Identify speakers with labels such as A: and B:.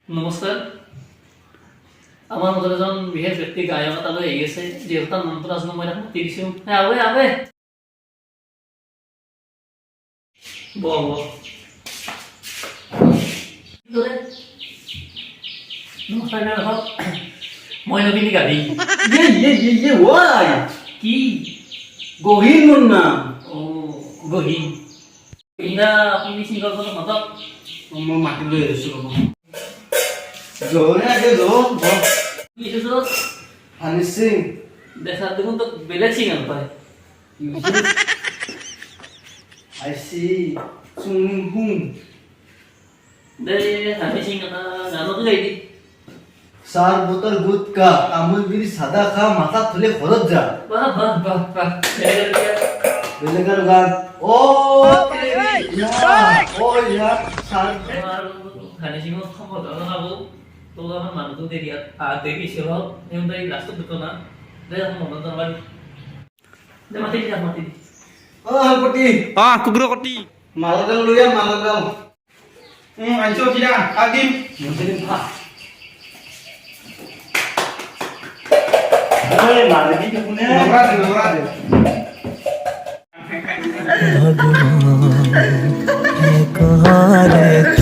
A: নমস্কাৰ আমাৰ মাজত এজন বিশেষ ব্যক্তি গায়ক এটালৈ আহি আছে যিহেতু তাৰ নামটো নাজানো মই তাক মাতি দিছোঁ আৱে আৱে বহ নমস্কাৰ গায়ক মই নবীনী গাবি
B: ওয়াই
A: কি
B: গহীন মোর নাম
A: গহীন গহীনা আপুনি চিংগলখনত মাতক
B: মই মাটি লৈ আহিছো ৰ'ব জোৰে আগে জো
A: কি য'ত
B: হানি সিং
A: দেখাত দেখোন তো বেলেগ চিঙাল পায়
B: আইসি চুং হুং
A: দে হানি সিং এটা গানতো গাই দি
B: 4 বোতল গুটকা আমুল বিড়ি সাদা খা মাথা তুলে খরচ যা
A: বাহ বাহ বাহ বাহ
B: বেলেগার গান ও ও ইয়া সার
A: আমাৰ হানি সিঙত সম্বোধন জনাব তো আমাৰ মানুহটো দেৰিয়াত দেখিছে হওক সিহঁতে লাষ্টত দুটো না দে এখন মনত জনাব দে মাতি দি
B: ও হালপটি
C: কুকুৰ কটি
B: মালগাল লইয়া মালগাল
C: আনিছ কিনা আগিম
B: মুসলিম ভা
C: মালগি কোনে নগৰা দে
D: भगवान कहाँ